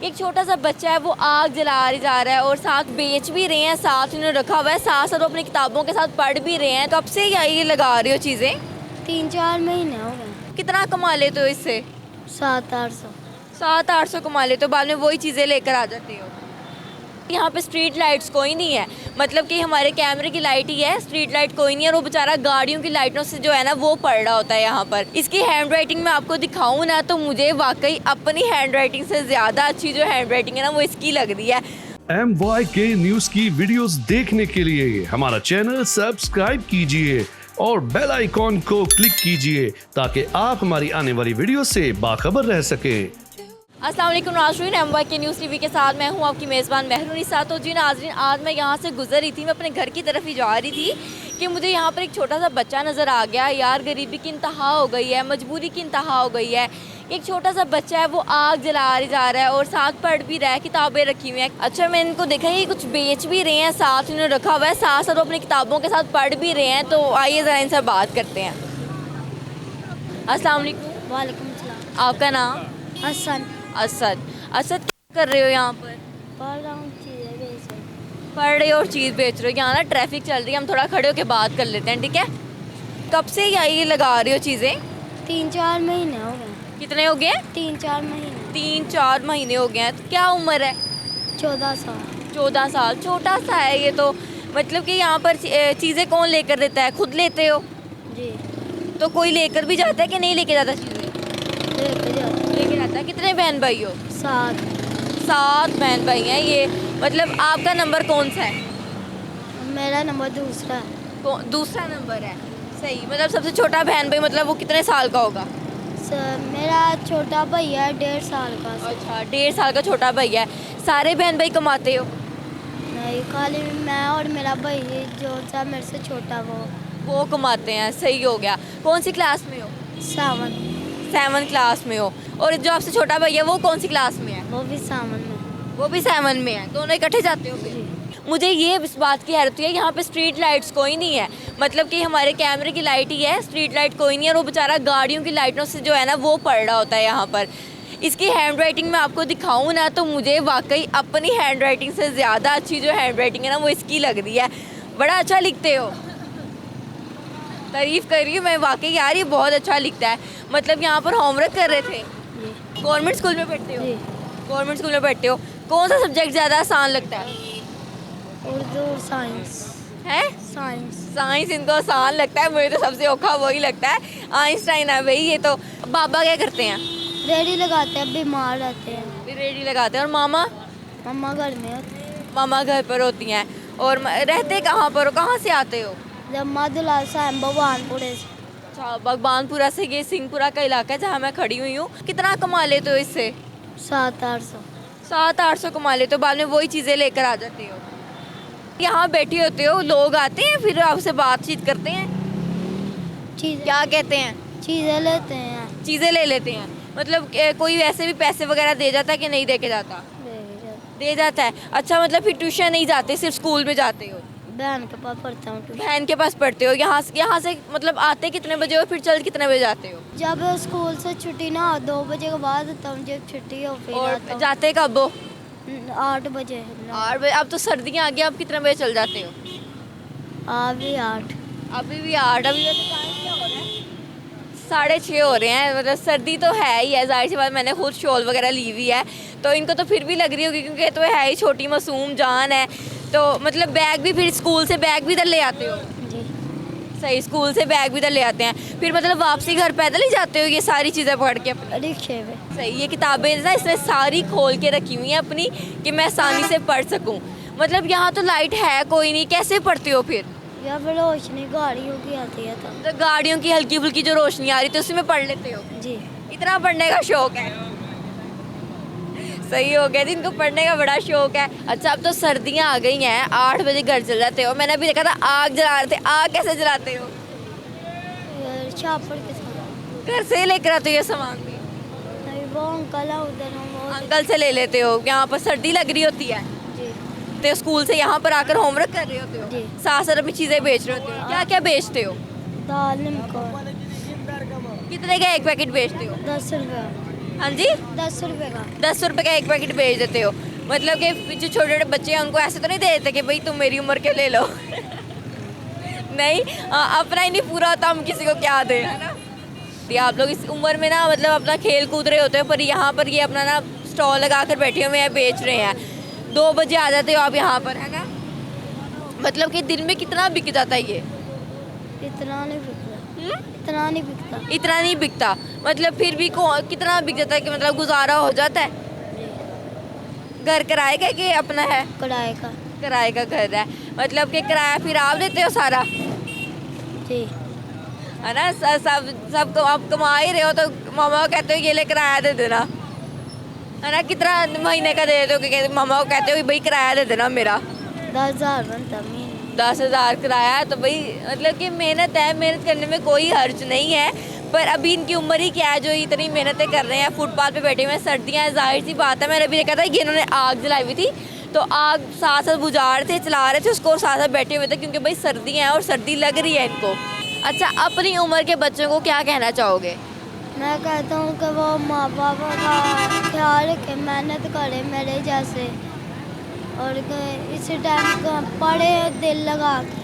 एक छोटा सा बच्चा है वो आग जला जा रहा है और साथ बेच भी रहे हैं, साथ इन्होंने रखा हुआ है, साथ साथ वो अपनी किताबों के साथ पढ़ भी रहे हैं। कब से ये लगा रहे हो चीज़ें? 3-4 महीने हो गए। कितना कमा लेते हो इससे? 700-800। 700-800 कमा लेते हो, बाद में वही चीज़ें लेकर आ जाते हो। यहाँ पे स्ट्रीट लाइट्स कोई नहीं है, मतलब कि हमारे कैमरे की लाइट ही है, स्ट्रीट लाइट कोई नहीं है। और वो बेचारा गाड़ियों की लाइटों से जो है ना वो पड़ रहा होता है यहाँ पर। इसकी हैंड राइटिंग मैं आपको दिखाऊँ ना तो मुझे वाकई अपनी हैंड राइटिंग से ज़्यादा अच्छी जो हैंड राइटिंग है ना वो इसकी लग रही है। MYK न्यूज की वीडियोस देखने के लिए हमारा चैनल सब्सक्राइब कीजिए और बेल आइकॉन को क्लिक कीजिए ताकि आप हमारी आने वाली वीडियो से बाखबर रह सकें। अस्सलाम वालेकुम नाज़रीन, MYK न्यूज़ टीवी के साथ मैं हूं आपकी मेज़बान मेहरुनिसा। तो जी नाज़रीन, आज मैं यहां से गुजर रही थी, मैं अपने घर की तरफ ही जा रही थी कि मुझे यहां पर एक छोटा सा बच्चा नज़र आ गया। यार गरीबी की इंतहा हो गई है, मजबूरी की इंतहा हो गई है। एक छोटा सा बच्चा है वो आग जला जा रहा है और साथ पढ़ भी रहा है, किताबें रखी हुई हैं। अच्छा, मैंने इनको देखा ये कुछ बेच भी रहे हैं, साथ इन्होंने रखा हुआ है, साथ साथ वो अपनी किताबों के साथ पढ़ भी रहे हैं। तो आइए ज़रा इनसे बात करते हैं। अस्सलाम वालेकुम। वालेकुम सलाम। आपका नाम? हसन। असद। असद क्या कर रहे हो यहाँ पर? पढ़ रहा हूँ, चीज़ें बेच रही हूँ। पढ़ रहे हो और चीज़ बेच रहे हो। यहाँ ना ट्रैफिक चल रही है, हम थोड़ा खड़े होकर बात कर लेते हैं, ठीक है? कब से ये लगा रहे हो चीज़ें? 3-4 महीने हो गए। कितने हो गए? 3-4 महीने। 3-4 महीने हो गए हैं। तो क्या उम्र है? 14 साल। 14 साल। छोटा सा है ये तो। मतलब कि यहाँ पर चीज़ें कौन लेकर देता है? खुद लेते हो? जी। तो कोई लेकर भी जाता है कि नहीं लेके जाता चीज़ें? लेके जाते। लेके जाता है। कितने बहन भाई हो? 7। 7 बहन भाई हैं ये। मतलब आपका नंबर कौन सा है? मेरा नंबर दूसरा है। दूसरा नंबर है। सही। मतलब सबसे छोटा बहन भाई, मतलब वो कितने साल का होगा? मेरा छोटा भैया है 1.5 साल का। अच्छा, 1.5 साल का छोटा भैया है। सारे बहन भाई कमाते हो? नहीं, खाली मैं और मेरा भैया जो सा मेरे से छोटा वो कमाते हैं। सही हो गया। कौन सी क्लास में हो? 7 7 क्लास में हो। और जो आपसे छोटा भैया वो कौन सी क्लास में है? वो भी 7 में। वो भी 7 में है। दोनों इकट्ठे जाते हो फिर? जी। मुझे ये इस बात की हैरत हुई है, यहाँ पे स्ट्रीट लाइट्स कोई नहीं है, मतलब कि हमारे कैमरे की लाइट ही है, स्ट्रीट लाइट कोई नहीं है। और वो बेचारा गाड़ियों की लाइटों से जो है ना वो पड़ रहा होता है यहाँ पर। इसकी हैंड राइटिंग मैं आपको दिखाऊँ ना तो मुझे वाकई अपनी हैंड राइटिंग से ज़्यादा अच्छी जो हैंड राइटिंग है ना वो इसकी लग रही है। बड़ा अच्छा लिखते हो। तारीफ़ कर रही हूँ मैं, वाकई यार ये बहुत अच्छा लिखता है। मतलब यहाँ पर होमवर्क कर रहे थे? जी। गवर्नमेंट स्कूल में पढ़ते हो? जी। गवर्नमेंट स्कूल में पढ़ते हो। कौन सा सब्जेक्ट ज़्यादा आसान लगता है? उर्दू और साइंस। है? साइंस। साइंस इनको आसान लगता है, मुझे तो सबसे औखा वही लगता है। आइंस्टाइन है भाई ये तो। बाबा क्या करते हैं? रेडी लगाते हैं, बीमार रहते हैं। रेडी लगाते हैं। और मामा? मम्मा घर में होती है। मामा घर पर होती हैं। और रहते कहाँ पर हो? कहाँ से आते हो? जम्मा दुलाल साहब भगवानपुरे से। अच्छा, भगवानपुरा से। ये सिंहपुरा का इलाका है जहाँ मैं खड़ी हुई हूँ। कितना कमा लेते हो इससे? 700-800। 700-800 कमा लेते हो, बाद में वही चीज़ें लेकर आ जाते हो। यहाँ बैठे होते हो, लोग आते हैं फिर आपसे बातचीत करते हैं, चीज़ें क्या कहते हैं? चीज़ें लेते हैं। चीज़ें ले लेते हैं। मतलब कोई वैसे भी पैसे वगैरह दे जाता है कि नहीं दे के जाता? दे जाता है। अच्छा, मतलब फिर ट्यूशन नहीं जाते, सिर्फ स्कूल में जाते हो? बहन के पास पढ़ता हूँ ट्यूशन। बहन के पास पढ़ते हो। यहाँ से मतलब आते कितने बजे हो, फिर चल कितने बजे जाते हो? जब स्कूल से छुट्टी ना हो 2 बजे के बाद, तब जब छुट्टी हो फिर और आता हूँ। जाते कब हो? 8 बजे। 8 बजे। अब तो सर्दियाँ आ गई, अब कितने बजे चल जाते हो? अभी 8। अभी भी 8। अभी वैसे टाइम क्या हो रहा है? 6:30 हो रहे हैं। मतलब सर्दी तो है ही है, जाहिर सी बात। मैंने खुद शॉल वगैरह ली हुई है तो इनको तो फिर भी लग रही होगी क्योंकि तो है ही छोटी मासूम जान है। तो मतलब बैग भी फिर स्कूल से बैग भी इधर ले आते हो? जी। सही, स्कूल से बैग भी इधर ले आते हैं। फिर मतलब वापसी घर पैदल ही जाते हो ये सारी चीज़ें पकड़ के अपनी? रिक्शे में। सही। ये किताबें ना इसने सारी खोल के रखी हुई हैं अपनी कि मैं आसानी से पढ़ सकूं। मतलब यहाँ तो लाइट है कोई नहीं, कैसे पढ़ते हो फिर? या फिर रोशनी गाड़ियों की आती है तब। तो गाड़ियों की हल्की फुल्की जो रोशनी आ रही थी उसी में पढ़ लेते हो? जी। इतना पढ़ने का शौक है। सही हो गया, जिनको पढ़ने का बड़ा शौक है। अच्छा, अब तो सर्दियाँ आ गई हैं, 8 बजे घर चल जाते हो। मैंने अभी देखा था आग जला रहे थे। आग कैसे जलाते हो? छापड़ के साथ। घर से लेकर आते हो ये सामान भी? नहीं, वो अंकल है उधर, वो। अंकल से ले लेते हो। यहाँ पर सर्दी लग रही होती है जी। तो स्कूल से यहाँ पर आकर होमवर्क कर रहे होते हो? जी। साथ साथ अपनी चीज़ें बेच रहे होते हो? क्या क्या बेचते हो? दाल नमक। कितने का एक पैकेट बेचते हो? 10 रुपये। हाँ जी 10 रुपए का। 10 रुपए का एक पैकेट बेच देते हो। मतलब कि जो छोटे छोटे बच्चे हैं उनको ऐसे तो नहीं दे देते कि भाई तुम मेरी उम्र के ले लो नहीं, अपना ही नहीं पूरा होता, हम किसी को क्या दें, है ना। ये आप लोग इस उम्र में ना मतलब अपना खेल कूद रहे होते हैं, पर यहाँ पर ये अपना ना स्टॉल लगा कर बैठे हुए हैं, बेच रहे हैं। 2 बजे आ जाते हो आप यहाँ पर, है ना। मतलब कि दिन में कितना बिक जाता है ये? इतना नहीं बिकता, इतना नहीं बिकता। इतना नहीं बिकता, मतलब फिर भी कितना बिक जाता है कि मतलब गुजारा हो जाता है? घर किराए का कि अपना है? किराए का। किराए का घर है, मतलब कि किराया फिर आप देते हो सारा, जी। है ना। सब तो आप कमा ही रहे हो तो मामा को कहते हो ये ले किराया दे देना, है ना। कितना महीने का दे देते हो कि मामा को कहते हो भाई किराया दे देना मेरा? 10,000 बनता महीने। 10,000 किराया है, तो भाई मतलब कि मेहनत है, मेहनत करने में कोई हर्ज नहीं है। पर अभी इनकी उम्र ही क्या है जो इतनी मेहनतें कर रहे हैं, फुटपाथ पे बैठे हुए हैं, सर्दियाँ हैं, जाहिर सी बात है। मैंने अभी देखा था कि इन्होंने आग जलाई हुई थी, तो आग साथ साथ बुझा रहे थे, चला रहे थे उसको, और साथ साथ बैठे हुए थे, क्योंकि भाई सर्दियाँ हैं और सर्दी लग रही है इनको। अच्छा, अपनी उम्र के बच्चों को क्या कहना चाहोगे? मैं कहता हूँ कि वो माँ बाप का ख्याल रखे, मेहनत करे मेरे जैसे, और इस टाइम पढ़े दिल लगा के।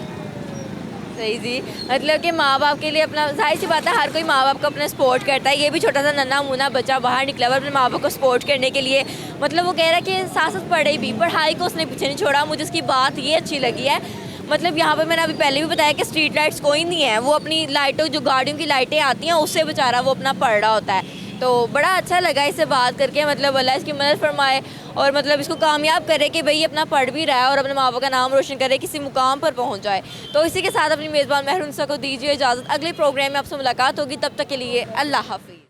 सही जी, मतलब कि माँ बाप के लिए अपना, जाहिर सी बात है हर कोई माँ बाप को अपना सपोर्ट करता है। ये भी छोटा सा नन्हा मुन्ना बच्चा बाहर निकला हुआ अपने माँ बाप को सपोर्ट करने के लिए, मतलब वो कह रहा है कि साथ साथ पढ़े भी, पढ़ाई को उसने पीछे नहीं छोड़ा। मुझे उसकी बात ये अच्छी लगी है। मतलब यहाँ पर मैंने अभी पहले भी बताया कि स्ट्रीट लाइट्स कोई नहीं है, वो अपनी लाइटों, जो गाड़ियों की लाइटें आती हैं उससे बेचारा वो अपना पढ़ रहा होता है। तो बड़ा अच्छा लगा इससे बात करके, मतलब अल्लाह इसकी मदद फरमाए और मतलब इसको कामयाब करे कि भाई अपना पढ़ भी रहा है और अपने माँ बाप का नाम रोशन करे, किसी मुकाम पर पहुँच जाए। तो इसी के साथ अपनी मेज़बान महरून सा को दीजिए इजाज़त। अगले प्रोग्राम में आपसे मुलाकात होगी, तब तक के लिए अल्लाह हाफिज़।